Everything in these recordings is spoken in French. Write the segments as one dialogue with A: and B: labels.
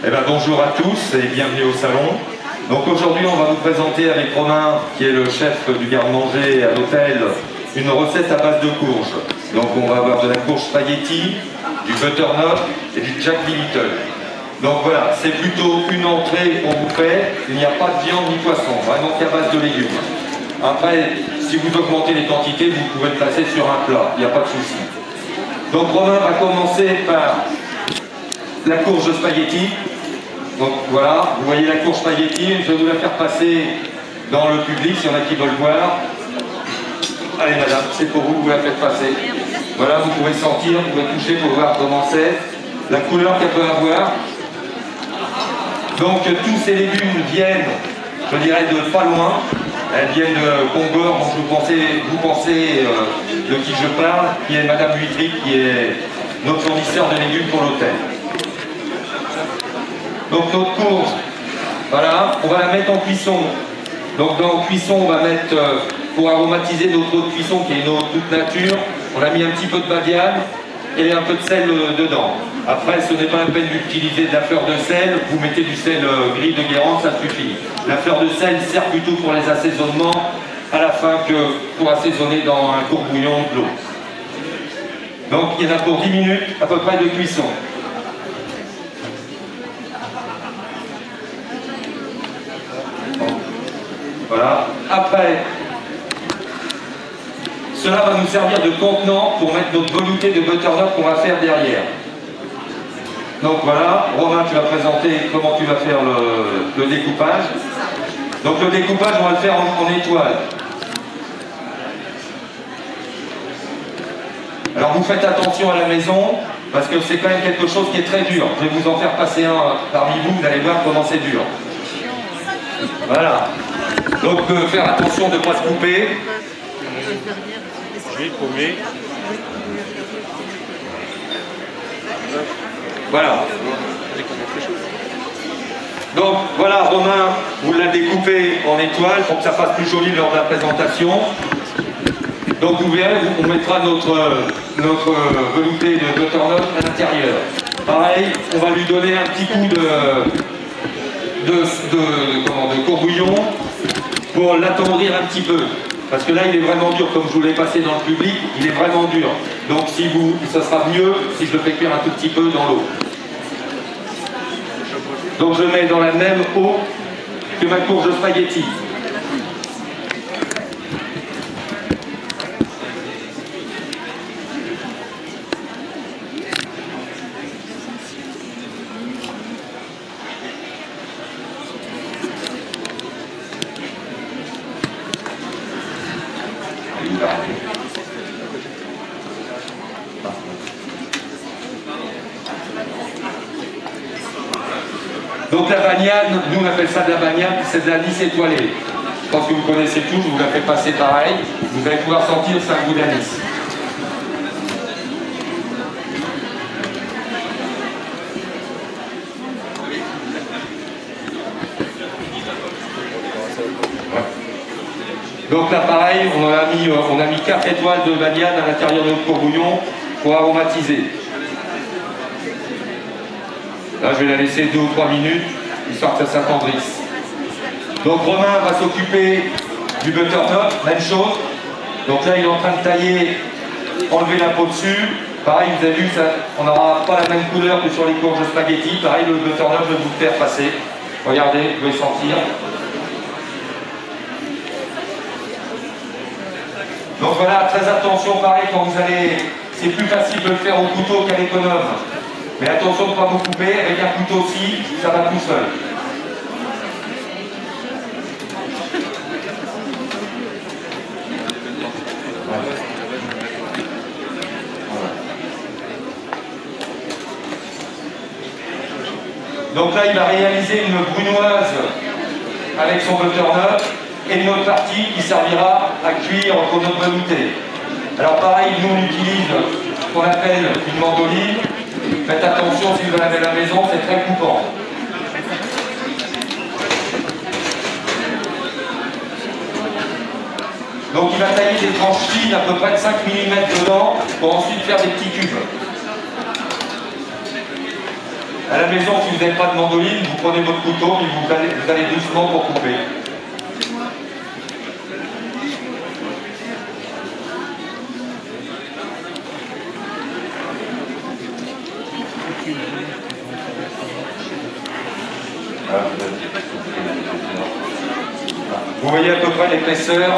A: Eh ben, bonjour à tous et bienvenue au salon. Donc aujourd'hui on va vous présenter avec Romain, qui est le chef du garde-manger à l'hôtel, une recette à base de courges. Donc on va avoir de la courge spaghetti, du butternut et du Jack Little. Donc voilà, c'est plutôt une entrée qu'on vous fait. Il n'y a pas de viande ni poisson, vraiment qu'à base de légumes. Après, si vous augmentez les quantités, vous pouvez le placer sur un plat, il n'y a pas de souci. Donc Romain va commencer par la courge spaghetti. Donc voilà, vous voyez la courge spaghetti, je vais vous la faire passer dans le public, s'il y en a qui veulent voir. Allez madame, c'est pour vous, vous la faites passer. Voilà, vous pouvez sentir, vous pouvez toucher pour voir comment c'est, la couleur qu'elle peut avoir. Donc tous ces légumes viennent, je dirais, de pas loin. Elles viennent de Congor, donc vous pensez de qui je parle, qui est madame Huitry, qui est notre fournisseur de légumes pour l'hôtel. Donc notre courge, voilà, on va la mettre en cuisson. Donc dans la cuisson, on va mettre, pour aromatiser notre eau de cuisson qui est une eau toute nature, on a mis un petit peu de badiane et un peu de sel dedans. Après, ce n'est pas la peine d'utiliser de la fleur de sel, vous mettez du sel gris de Guérande, ça suffit. La fleur de sel sert plutôt pour les assaisonnements à la fin que pour assaisonner dans un court bouillon de l'eau. Donc il y en a pour 10 minutes à peu près de cuisson. Voilà. Après, cela va nous servir de contenant pour mettre notre velouté de butternut qu'on va faire derrière. Donc voilà, Romain, tu vas présenter comment tu vas faire le découpage. Donc le découpage, on va le faire en étoiles. Alors vous faites attention à la maison, parce que c'est quand même quelque chose qui est très dur. Je vais vous en faire passer un parmi vous, vous allez voir comment c'est dur. Voilà. Donc faire attention de ne pas se couper.
B: Je vais paumer.
A: Voilà. Donc voilà, Romain, vous l'avez découpé en étoiles pour que ça fasse plus joli lors de la présentation. Donc vous verrez, on mettra notre velouté de butternut à l'intérieur. Pareil, on va lui donner un petit coup de courbouillon pour l'attendrir un petit peu. Parce que là, il est vraiment dur, comme je vous l'ai passé dans le public, il est vraiment dur. Donc ça sera mieux si je le fais cuire un tout petit peu dans l'eau. Donc je mets dans la même eau que ma courge spaghetti. Donc la bagnane, nous on appelle ça de la bagnane, c'est de la lisse étoilée. Je pense que vous connaissez tous, je vous la fais passer pareil. Vous allez pouvoir sentir c'est un goût d'anis. Donc là pareil, on a mis 4 étoiles de bagnane à l'intérieur de notre courbouillon pour aromatiser. Là, je vais la laisser 2 ou 3 minutes, histoire que ça s'attendrisse. Donc Romain va s'occuper du butternut, même chose. Donc là, il est en train de tailler, enlever la peau dessus. Pareil, vous avez vu, on n'aura pas la même couleur que sur les courges spaghetti. Pareil, le butternut, je vais vous le faire passer. Regardez, vous pouvez sentir. Donc voilà, très attention, pareil, quand vous allez... C'est plus facile de le faire au couteau qu'à l'économe. Mais attention de ne pas vous couper, avec un couteau aussi, ça va tout seul. Donc là, il va réaliser une brunoise avec son butternut et une autre partie qui servira à cuire pour notre velouté. Alors pareil, nous on utilise ce qu'on appelle une mandoline. Faites attention si vous en avez à la maison, c'est très coupant. Donc il va tailler des tranches fines à peu près de 5 mm dedans pour ensuite faire des petits cubes. À la maison, si vous n'avez pas de mandoline, vous prenez votre couteau et vous allez doucement pour couper. Vous voyez à peu près l'épaisseur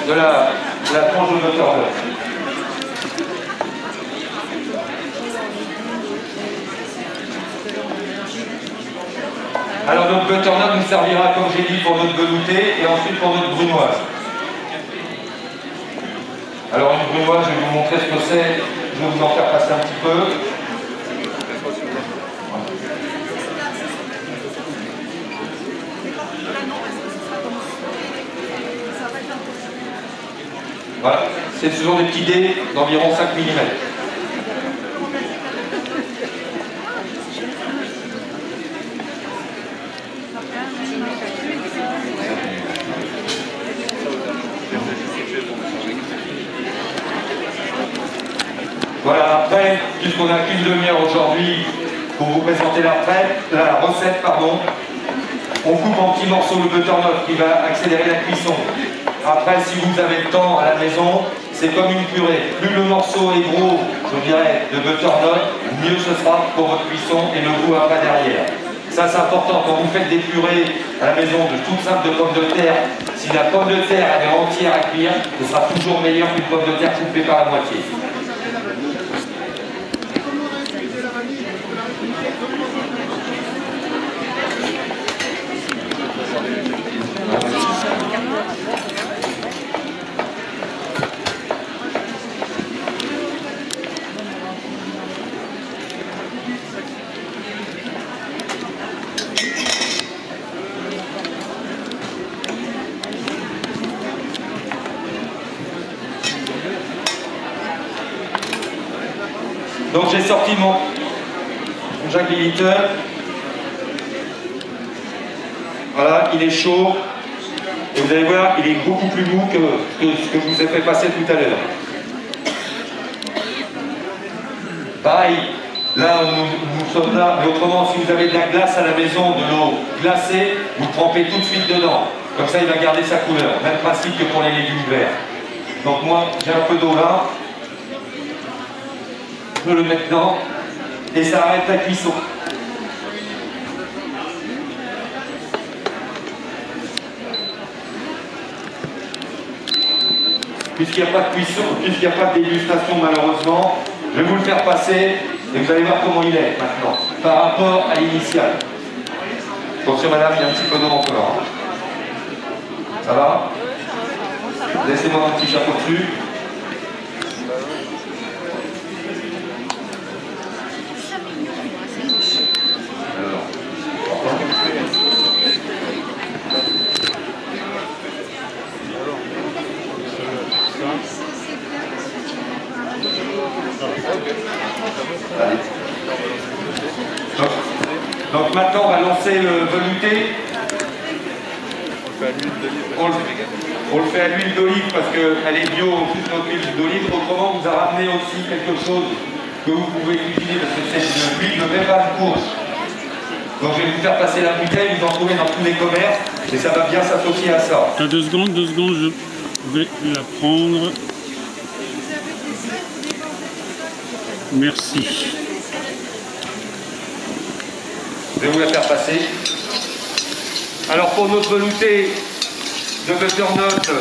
A: de la tranche de butternut. Alors notre butternut nous servira, comme j'ai dit, pour notre velouté et ensuite pour notre brunoise. Alors une brunoise, je vais vous montrer ce que c'est, je vais vous en faire passer un petit peu. Voilà, ce sont des petits dés d'environ 5 mm. Voilà, après, puisqu'on n'a qu'une demi-heure aujourd'hui pour vous présenter la recette, on coupe en petits morceaux le butternut qui va accélérer la cuisson. Après, si vous avez le temps à la maison, c'est comme une purée. Plus le morceau est gros, je dirais, de butternut, mieux ce sera pour votre cuisson et le goût après derrière. Ça, c'est important. Quand vous faites des purées à la maison de toutes simples de pommes de terre, si la pomme de terre elle est entière à cuire, ce sera toujours meilleur qu'une pomme de terre coupée par la moitié. Donc j'ai sorti mon Jack Little. Voilà, il est chaud. Et vous allez voir, il est beaucoup plus mou que ce que je vous ai fait passer tout à l'heure. Pareil, là nous sommes là, mais autrement, si vous avez de la glace à la maison, de l'eau glacée, vous trempez tout de suite dedans. Comme ça, il va garder sa couleur. Même principe que pour les légumes verts. Donc moi, j'ai un peu d'eau là. Je le mets dedans et ça arrête la cuisson. Puisqu'il n'y a pas de cuisson, puisqu'il n'y a pas de dégustation malheureusement, je vais vous le faire passer et vous allez voir comment il est maintenant par rapport à l'initial. Attention madame, il y a un petit peu d'eau encore. Hein. Ça va? Laissez-moi un petit chapeau dessus. Donc maintenant on va lancer le velouté. On le fait à l'huile d'olive parce qu'elle est bio, plus notre huile d'olive. Autrement, on vous a ramené aussi quelque chose que vous pouvez cuisiner parce que c'est de l'huile de betterave courge. Donc je vais vous faire passer la bouteille, vous en trouvez dans tous les commerces et ça va bien s'associer à ça.
B: T'as 2 secondes, je vais la prendre. Merci.
A: Je vais vous la faire passer. Alors pour notre velouté de butternut,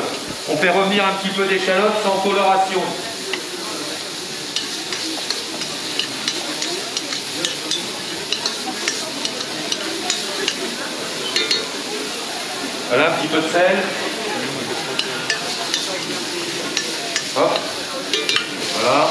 A: on fait revenir un petit peu d'échalote sans coloration. Voilà, un petit peu de sel. Hop. Voilà.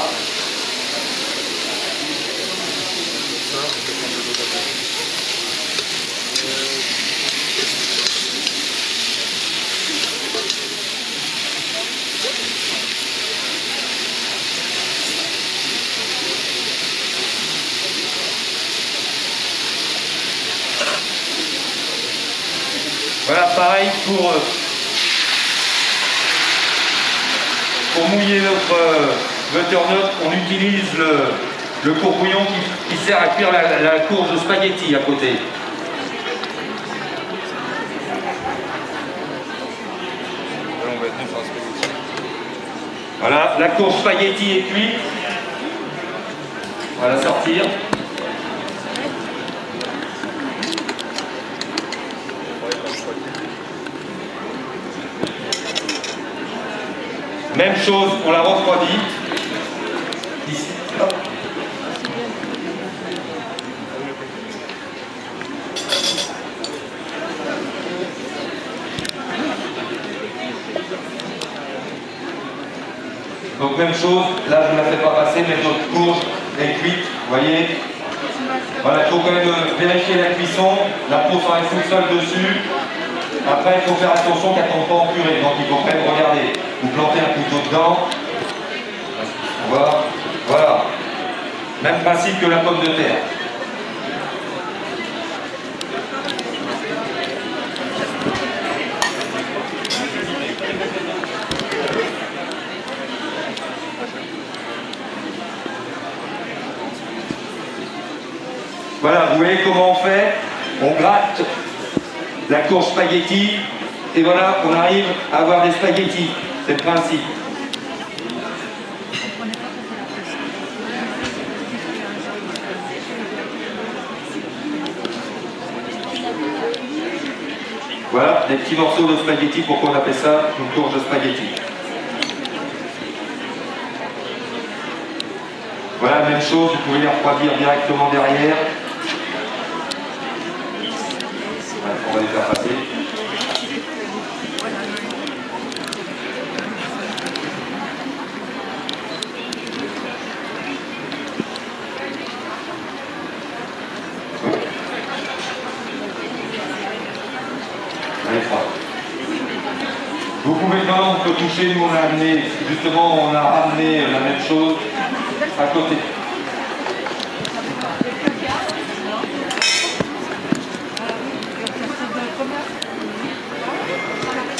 A: Voilà, pareil pour mouiller notre butternut, on utilise le courbouillon qui sert à cuire la courge de spaghetti à côté. Voilà, la courge spaghetti est cuite. On va la sortir. Même chose, on la refroidit. Ici. Hop. Donc même chose, là je ne la fais pas passer, mais notre courge est cuite, vous voyez. Voilà, il faut quand même vérifier la cuisson, la peau s'en reste toute seule dessus. Après, il faut faire attention qu'elle ne tombe pas en purée, donc il faut quand même regarder. Vous plantez un couteau dedans. Voilà. Même principe que la pomme de terre. Voilà, vous voyez comment on fait? On gratte la courge spaghetti et voilà, on arrive à avoir des spaghettis. C'est le principe. Voilà, des petits morceaux de spaghetti, pourquoi on appelle ça une courge de spaghetti. Voilà, même chose, vous pouvez les refroidir directement derrière. Voilà, on va les faire passer. Vous pouvez maintenant, on peut toucher, nous on a amené, justement on a ramené la même chose à côté.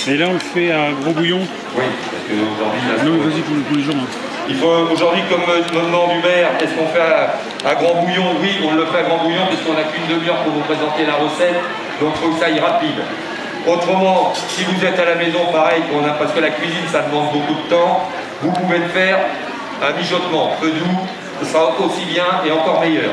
B: Et là on le fait à gros bouillon.
A: Oui, parce qu'aujourd'hui...
B: Non mais vas-y tous les jours. Hein.
A: Il faut aujourd'hui, comme me demande Hubert, est-ce qu'on fait à grand bouillon? Oui, on le fait à grand bouillon parce qu'on n'a qu'une demi-heure pour vous présenter la recette, donc il faut que ça aille rapide. Autrement, si vous êtes à la maison, pareil, parce que la cuisine, ça demande beaucoup de temps, vous pouvez le faire à mijotement, peu doux, ce sera aussi bien et encore meilleur.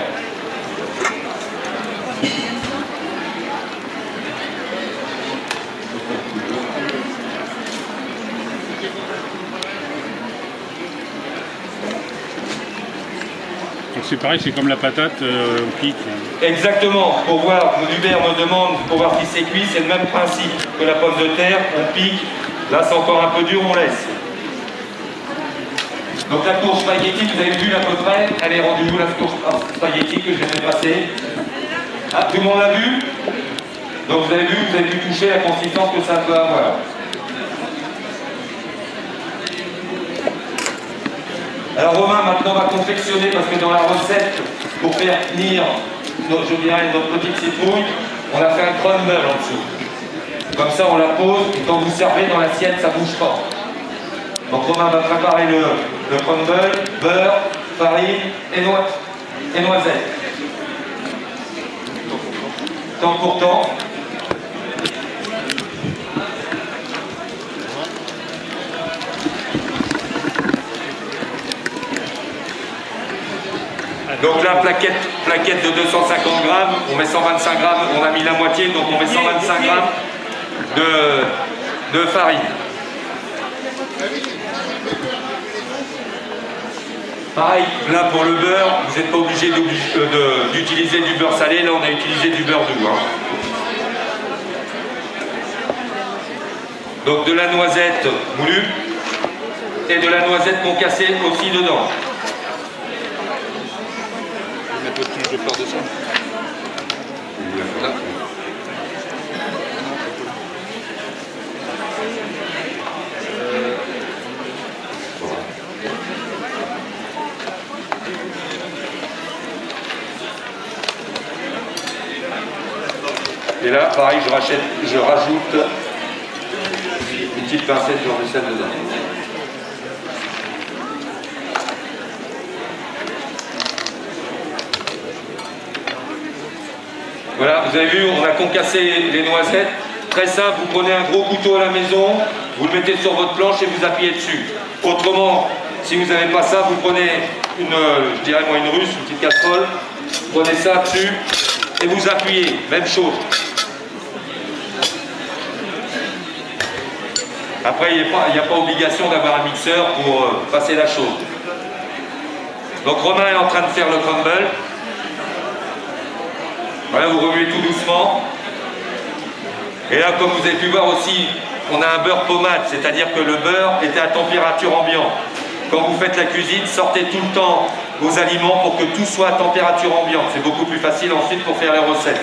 B: C'est pareil, c'est comme la patate, on pique.
A: Exactement, pour voir, Hubert me demande pour voir si c'est cuit, c'est le même principe que la pomme de terre, on pique, là c'est encore un peu dur, on laisse. Donc la courge spaghetti, vous avez vu à peu près, elle est rendue où la courge spaghetti que je viens de passer? Ah, tout le monde l'a vu? Donc vous avez pu toucher la consistance que ça peut avoir. Alors Romain maintenant va confectionner, parce que dans la recette, pour faire tenir notre petite citrouille, on a fait un crumble en dessous. Comme ça on la pose, et quand vous servez dans l'assiette, ça ne bouge pas. Donc Romain va préparer le crumble, beurre, farine et noisettes. Temps pour temps. Donc là, plaquette de 250 grammes, on met 125 grammes, on a mis la moitié, donc on met 125 grammes de farine. Pareil, là pour le beurre, vous n'êtes pas obligé d'utiliser du beurre salé, là on a utilisé du beurre doux. Hein. Donc de la noisette moulue et de la noisette concassée aussi dedans.
C: Je vais faire de ça. Voilà.
A: Et là, pareil, je rajoute une petite pincette de sel dedans. Voilà, vous avez vu, on a concassé les noisettes. Très simple, vous prenez un gros couteau à la maison, vous le mettez sur votre planche et vous appuyez dessus. Autrement, si vous n'avez pas ça, vous prenez une, je dirais moi une russe, une petite casserole, vous prenez ça dessus et vous appuyez, même chose. Après, il n'y a pas obligation d'avoir un mixeur pour passer la chose. Donc Romain est en train de faire le crumble. Voilà, vous remuez tout doucement. Et là, comme vous avez pu voir aussi, on a un beurre pommade, c'est-à-dire que le beurre était à température ambiante. Quand vous faites la cuisine, sortez tout le temps vos aliments pour que tout soit à température ambiante. C'est beaucoup plus facile ensuite pour faire les recettes.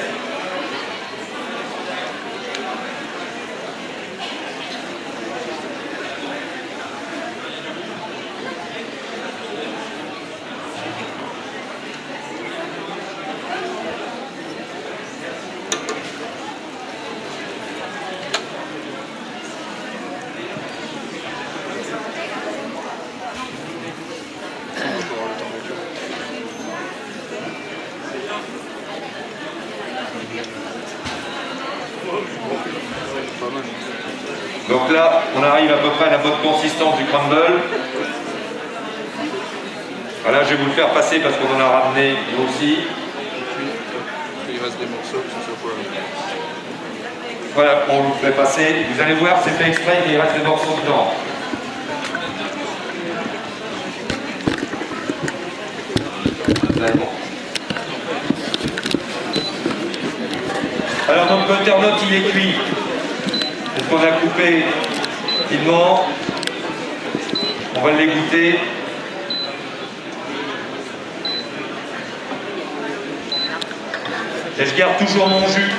A: Donc là, on arrive à peu près à la bonne consistance du crumble. Voilà, je vais vous le faire passer parce qu'on en a ramené aussi.
C: Il reste des morceaux, ça soit quoi.
A: Voilà, on vous le fait passer. Vous allez voir, c'est fait exprès, il reste des morceaux dedans. Bon. Alors notre butternut, il est cuit. Est-ce qu'on a coupé finement? On va l'égoutter. Et je garde toujours mon jus.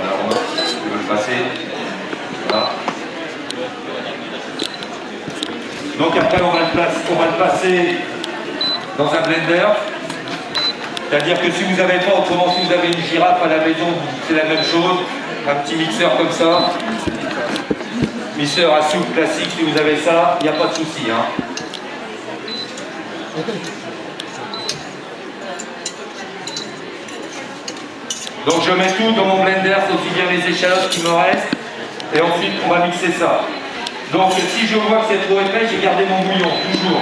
A: Alors, on va le passer. Voilà. Donc après, on va le passer dans un blender. C'est-à-dire que si vous n'avez pas, autrement si vous avez une girafe à la maison, c'est la même chose. Un petit mixeur comme ça. Mixeur à soupe classique, si vous avez ça, il n'y a pas de souci. Hein. Donc je mets tout dans mon blender, aussi bien les échalotes qui me restent. Et ensuite, on va mixer ça. Donc si je vois que c'est trop épais, j'ai gardé mon bouillon, toujours.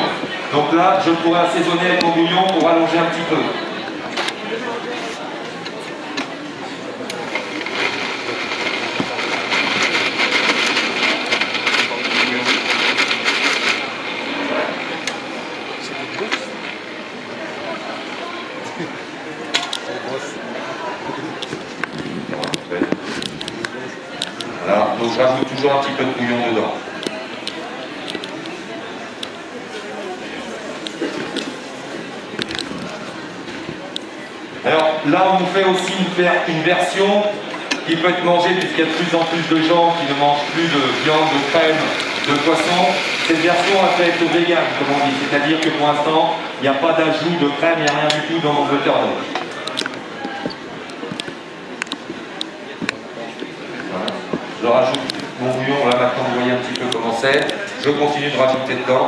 A: Donc là, je pourrais assaisonner avec mon bouillon pour allonger un petit peu. Voilà, donc je rajoute toujours un petit peu de bouillon dedans. Alors là, on nous fait aussi une version qui peut être mangée, puisqu'il y a de plus en plus de gens qui ne mangent plus de viande, de crème, de poisson. Cette version a fait être vegan, comme on dit. C'est-à-dire que pour l'instant, il n'y a pas d'ajout de crème, il n'y a rien du tout dans mon butternut. Voilà. Je rajoute mon bouillon, là maintenant vous voyez un petit peu comment c'est. Je continue de rajouter dedans.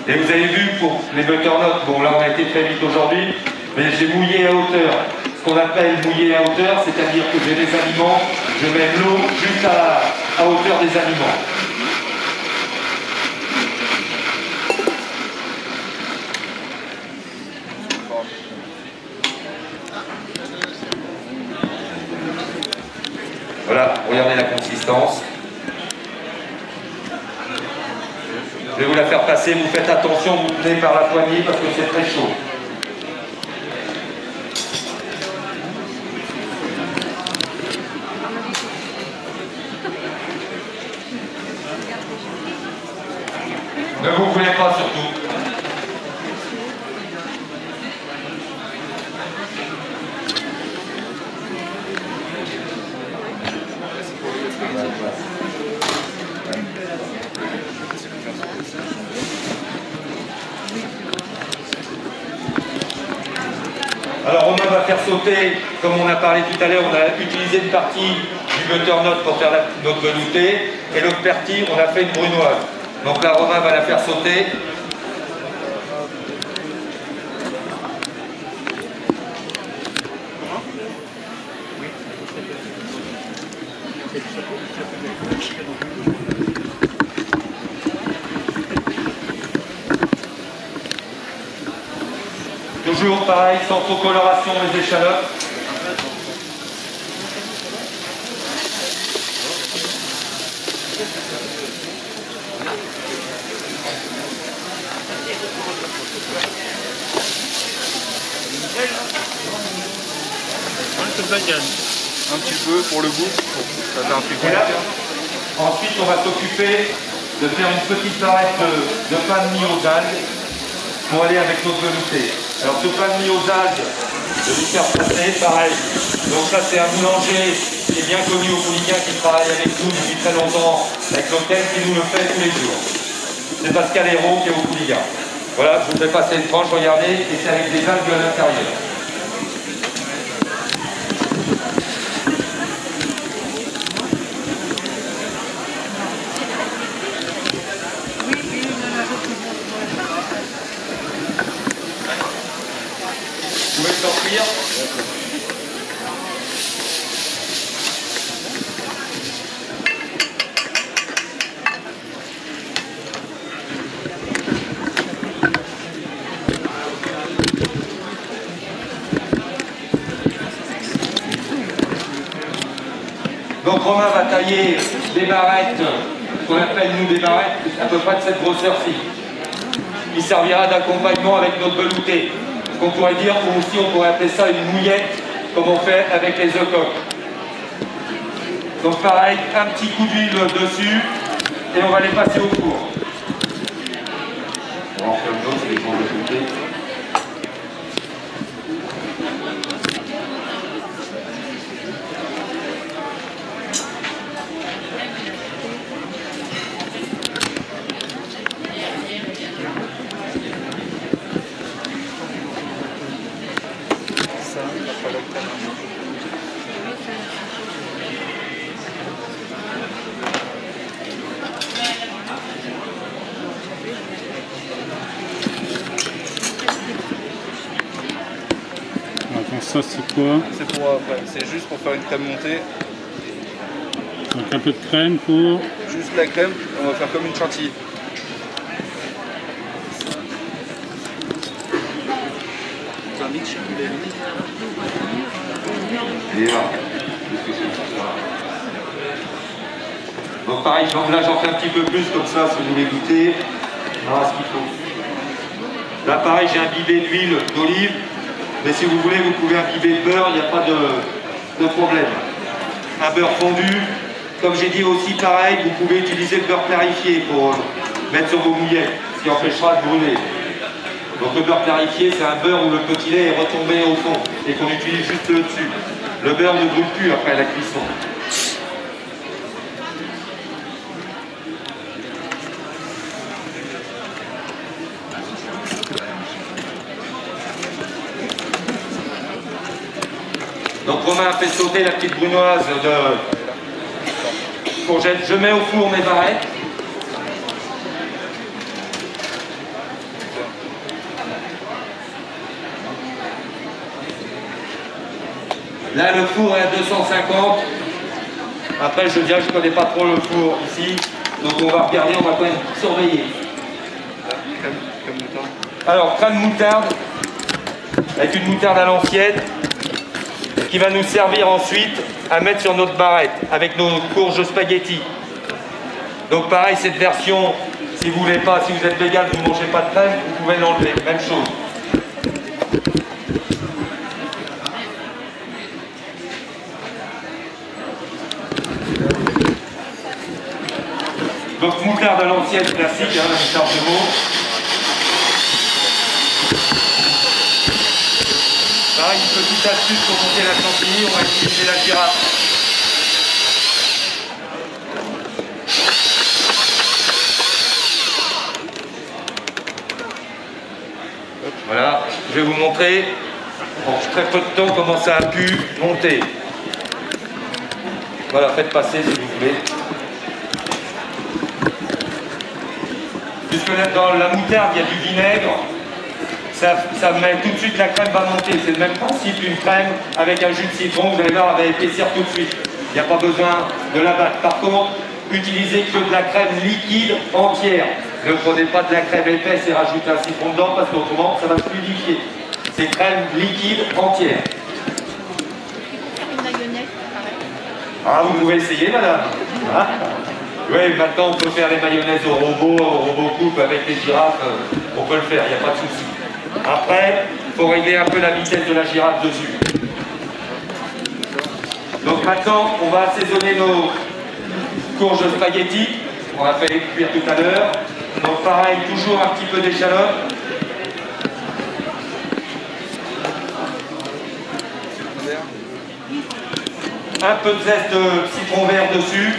A: Et vous avez vu pour les butternuts, bon là on a été très vite aujourd'hui, mais j'ai mouillé à hauteur. Ce qu'on appelle mouiller à hauteur, c'est-à-dire que j'ai des aliments, je mets de l'eau juste à hauteur des aliments. Voilà, regardez la consistance. Je vais vous la faire passer, vous faites attention, vous tenez par la poignée parce que c'est très chaud. Ne vous voulez pas surtout. Alors Romain va faire sauter, comme on a parlé tout à l'heure, on a utilisé une partie du butternut pour faire notre velouté. et le pertil, on a fait une brunoise. Donc là, Romain va la faire sauter. Toujours pareil, sans trop coloration les échalotes.
C: Un petit peu pour le goût, ça fait un truc.
A: Ensuite, on va s'occuper de faire une petite barrette de pain de mie aux algues pour aller avec notre velouté. Alors ce pain de mie aux algues, de lui faire passer, pareil. Donc ça c'est un boulanger qui est bien connu au Pouliguen, qui travaille avec nous depuis très longtemps, avec l'hôtel, qui nous le fait tous les jours. C'est Pascal Hérault qui est au Pouliguen. Voilà, je vous fais passer une tranche, regardez, et c'est avec des algues à l'intérieur. Vous pouvez sortir. Donc Romain va tailler des barrettes, ce qu'on appelle nous des barrettes, à peu près de cette grosseur-ci. Il servira d'accompagnement avec notre velouté. Ce qu'on pourrait dire, ou aussi on pourrait appeler ça une mouillette, comme on fait avec les œufs coques. Donc pareil, un petit coup d'huile dessus, et on va les passer au four. On va en faire une autre, c'est les gens de velouté.
B: Attends, ça c'est quoi?
C: C'est pour après, c'est juste pour faire une crème montée.
B: Donc un peu de crème pour...
C: Juste la crème, on va faire comme une chantilly.
A: Donc pareil, là j'en fais un petit peu plus comme ça si vous voulez goûter. Voilà ce qu'il faut. Là pareil, j'ai imbibé d'huile d'olive, mais si vous voulez, vous pouvez imbiber de beurre, il n'y a pas de problème. Un beurre fondu. Comme j'ai dit aussi pareil, vous pouvez utiliser le beurre clarifié pour mettre sur vos mouillettes, ce qui empêchera de brûler. Donc le beurre clarifié, c'est un beurre où le petit lait est retombé au fond et qu'on utilise juste le dessus. Le beurre ne brûle plus après la cuisson. Donc Romain a fait sauter la petite brunoise de courgette. Je mets au four mes barrettes. Là, le four est à 250. Après, je dirais que je ne connais pas trop le four ici. Donc, on va regarder, on va quand même surveiller.
C: Crème moutarde.
A: Alors, crème moutarde, avec une moutarde à l'ancienne, qui va nous servir ensuite à mettre sur notre barrette, avec nos courges spaghetti. Donc, pareil, cette version, si vous voulez pas, si vous êtes végan, vous ne mangez pas de crème, vous pouvez l'enlever. Même chose. Donc moutarde à l'ancienne classique, hein, la moutarde de veau. Pareil, une petite astuce pour monter la chantilly, on va utiliser la girafe. Voilà, je vais vous montrer en très peu de temps comment ça a pu monter. Voilà, faites passer si vous voulez. puisque dans la moutarde, il y a du vinaigre, ça met tout de suite, la crème va monter. C'est le même principe d'une crème avec un jus de citron, vous allez voir, elle va épaissir tout de suite. Il n'y a pas besoin de la battre. Par contre, utilisez que de la crème liquide entière. Ne prenez pas de la crème épaisse et rajoutez un citron dedans parce qu'autrement, ça va se fluidifier. C'est crème liquide entière.
D: Une mayonnaise, pareil.
A: Ah, vous pouvez essayer, madame. Ah. Oui, maintenant, on peut faire les mayonnaises au robot coupe avec les girafes. On peut le faire, il n'y a pas de souci. Après, il faut régler un peu la vitesse de la girafe dessus. Donc maintenant, on va assaisonner nos courges spaghetti. On a fait cuire tout à l'heure. Donc pareil, toujours un petit peu d'échalote. Un peu de zeste de citron vert dessus.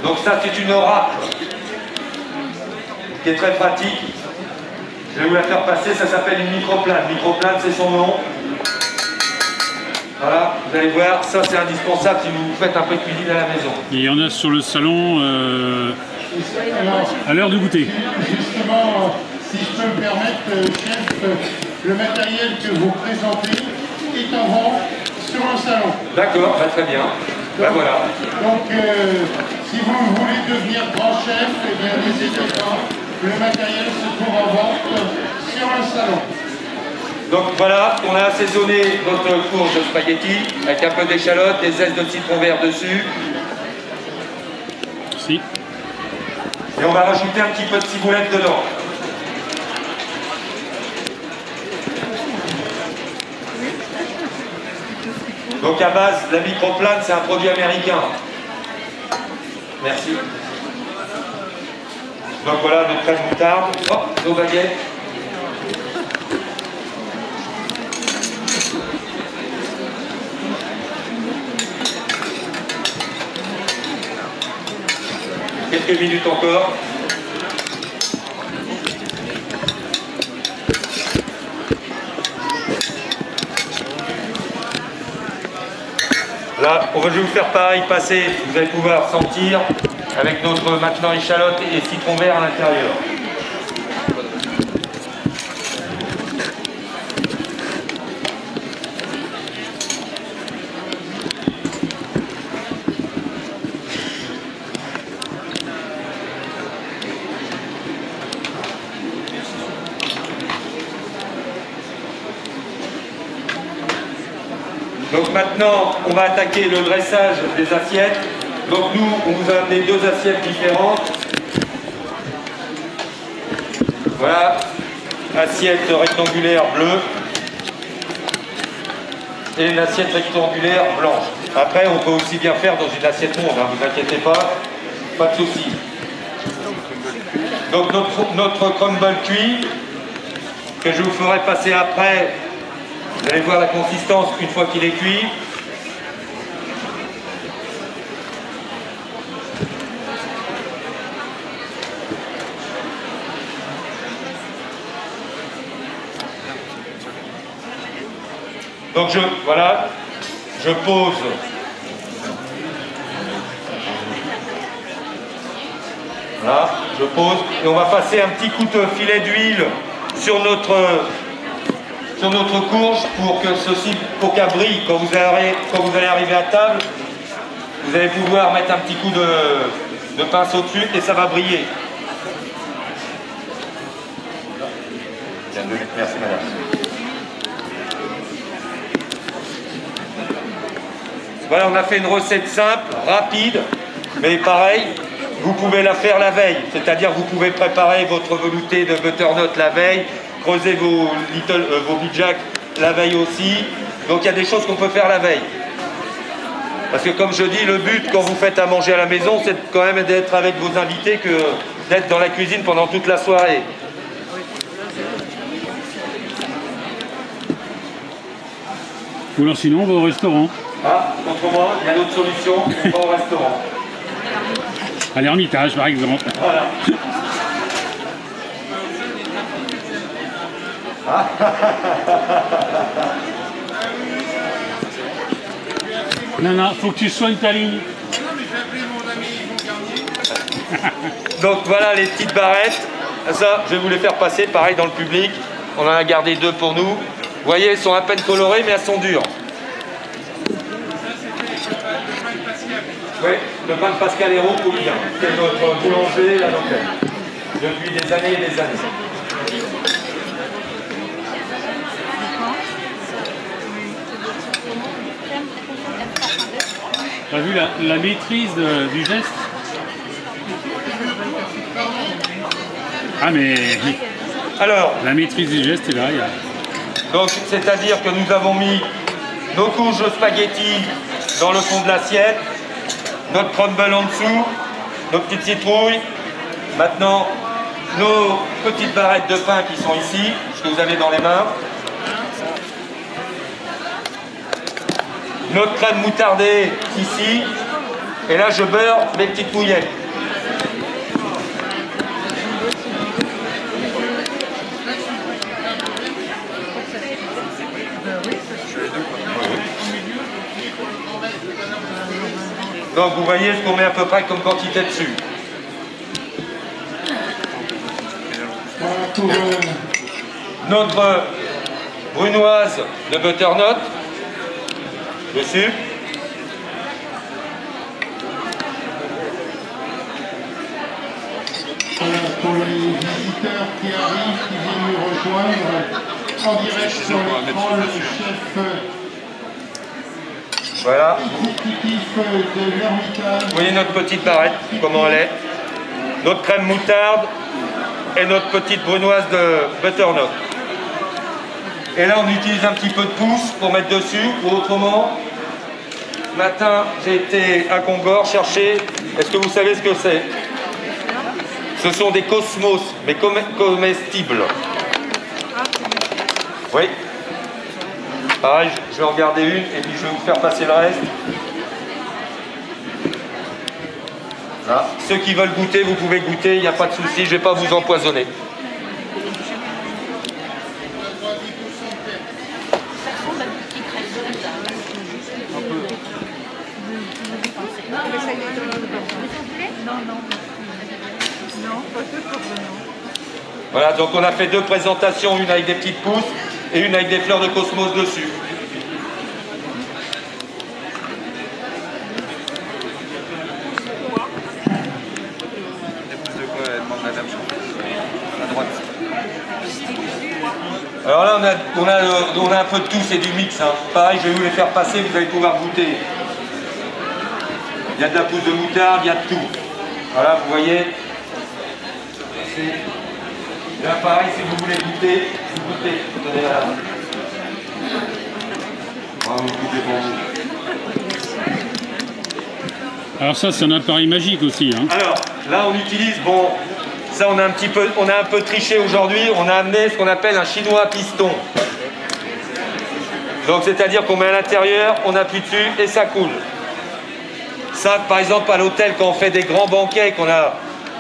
A: Donc ça, c'est une râpe qui est très pratique. Je vais vous la faire passer, ça s'appelle une microplane. Microplane, c'est son nom. Voilà, vous allez voir, ça c'est indispensable si vous faites un peu de cuisine à la maison.
B: Et il y en a sur le salon à l'heure du goûter.
E: Justement, si je peux me permettre, chef, le matériel que vous présentez est en vente sur un salon.
A: D'accord, très bien. Ben voilà.
E: Donc, si vous voulez devenir grand chef, eh bien n'hésitez pas. Le matériel se trouve en vente sur un salon.
A: Donc voilà, on a assaisonné notre courge de spaghetti avec un peu d'échalote, des zestes de citron vert dessus.
B: Si.
A: Et on va rajouter un petit peu de ciboulette dedans. Donc à base, la microplane, c'est un produit américain. Merci. Donc voilà, notre crème moutarde. Hop, nos baguettes. Quelques minutes encore. Là, je vais vous faire pareil, passer, vous allez pouvoir sentir avec notre maintenant échalote et citron vert à l'intérieur. Donc maintenant, on va attaquer le dressage des assiettes. Donc nous, on vous a amené deux assiettes différentes. Voilà, assiette rectangulaire bleue et une assiette rectangulaire blanche. Après, on peut aussi bien faire dans une assiette ronde, ne vous inquiétez pas de souci. Donc notre crumble cuit, que je vous ferai passer après. Vous allez voir la consistance une fois qu'il est cuit. Donc voilà, je pose. Voilà, je pose et on va passer un petit coup de filet d'huile sur notre courge pour qu'elle brille. Quand vous allez arriver à table, vous allez pouvoir mettre un petit coup de pinceau dessus et ça va briller. Merci madame. Voilà, on a fait une recette simple, rapide, mais pareil, vous pouvez la faire la veille. C'est-à-dire vous pouvez préparer votre velouté de butternut la veille, creuser vos Big Jack la veille aussi. Donc il y a des choses qu'on peut faire la veille. Parce que comme je dis, le but quand vous faites à manger à la maison, c'est quand même d'être avec vos invités que d'être dans la cuisine pendant toute la soirée.
B: Ou alors sinon on va au restaurant.
A: Ah, autrement, il y a d'autres solutions, on va au restaurant.
B: À l'Ermitage par exemple.
A: Voilà.
B: Non, faut que tu soignes ta ligne.
E: Non, mais j'ai appelé mon ami Yvon Garnier.
A: Donc voilà les petites barrettes. Ça, je vais vous les faire passer, pareil dans le public. On en a gardé 2 pour nous. Vous voyez, elles sont à peine colorées, mais elles sont dures. Oui, le pain de Pascal Hérault Poulien. C'est notre boulanger à l'hôtel. Depuis des années et des années.
B: T'as vu la maîtrise du geste? Ah mais
A: Alors,
B: la maîtrise du geste est là.
A: donc c'est-à-dire que nous avons mis nos couches de spaghettis dans le fond de l'assiette, notre crumble en dessous, nos petites citrouilles, maintenant nos petites barrettes de pain qui sont ici, ce que vous avez dans les mains, notre crème moutardée ici, et là je beurre mes petites bouillettes. Donc vous voyez ce qu'on met à peu près comme quantité dessus. Notre brunoise de butternut dessus.
E: Pour les visiteurs qui arrivent, qui viennent nous rejoindre, en direct sur l'écran, le chef
A: Voilà.
E: exécutif de l'Ermitage.
A: Vous voyez notre petite barrette, comment elle est. Notre crème moutarde et notre petite brunoise de butternut. Et là, on utilise un petit peu de pouce pour mettre dessus, ou autrement, ce matin, j'ai été à Concord chercher, est-ce que vous savez ce que c'est? Ce sont des cosmos, mais comestibles. Oui. Pareil, je vais en garder une et puis je vais vous faire passer le reste. Là. Ceux qui veulent goûter, vous pouvez goûter, il n'y a pas de souci, je ne vais pas vous empoisonner. Voilà, donc on a fait 2 présentations, une avec des petites pousses et une avec des fleurs de cosmos dessus. Alors là, on a un peu de tout, c'est du mix. Hein. Pareil, je vais vous les faire passer, vous allez pouvoir goûter. Il y a de la pousse de moutarde, il y a de tout. Voilà, vous voyez. Là, pareil, si vous voulez goûter, vous goûtez. Tenez là. Voilà, vous goûtez pour vous.
B: Alors ça, c'est un appareil magique aussi. Hein.
A: Alors, là, on utilise, bon, ça, on a un peu triché aujourd'hui. On a amené ce qu'on appelle un chinois à piston. Donc, c'est-à-dire qu'on met à l'intérieur, on appuie dessus et ça coule. Ça, par exemple, à l'hôtel, quand on fait des grands banquets, on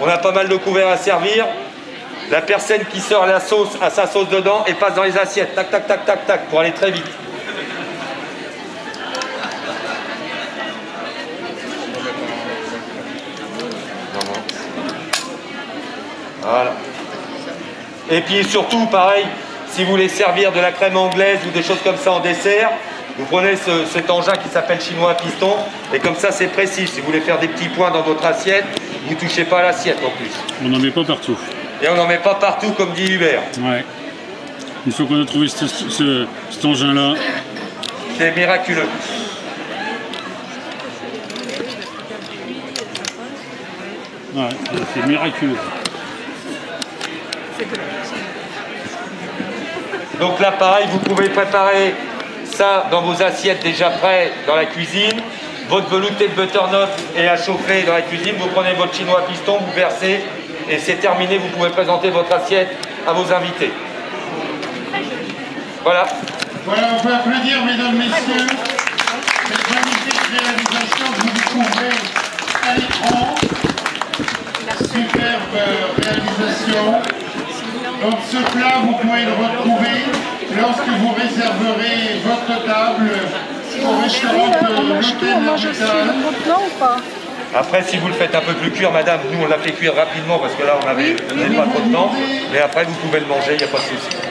A: a pas mal de couverts à servir, la personne qui sort la sauce a sa sauce dedans et passe dans les assiettes, tac, tac, tac, tac, tac, pour aller très vite. Voilà. Et puis surtout, pareil, si vous voulez servir de la crème anglaise ou des choses comme ça en dessert, vous prenez cet engin qui s'appelle chinois à piston, et comme ça c'est précis. Si vous voulez faire des petits points dans votre assiette, vous ne touchez pas à l'assiette en plus.
B: On n'en met pas partout.
A: Et on n'en met pas partout comme dit Hubert.
B: Ouais. Une fois qu'on a trouvé cet engin-là.
A: C'est miraculeux.
B: Ouais, c'est miraculeux.
A: Donc là pareil, vous pouvez préparer ça dans vos assiettes déjà prêts dans la cuisine. Votre velouté de butternut est à chauffer dans la cuisine. Vous prenez votre chinois à piston, vous versez et c'est terminé. Vous pouvez présenter votre assiette à vos invités. Voilà.
E: Voilà, on peut applaudir, mesdames, messieurs, cette magnifique réalisation que vous découvrez à l'écran. Superbe réalisation. Donc ce plat, vous pouvez le retrouver lorsque vous réserverez votre table au restaurant de l'hôtel L'Ermitage.
F: Ou pas?
A: Après, si vous le faites un peu plus cuire, madame, nous on l'a fait cuire rapidement parce que là on avait pas trop de temps. Mais après, vous pouvez le manger, il n'y a pas de souci.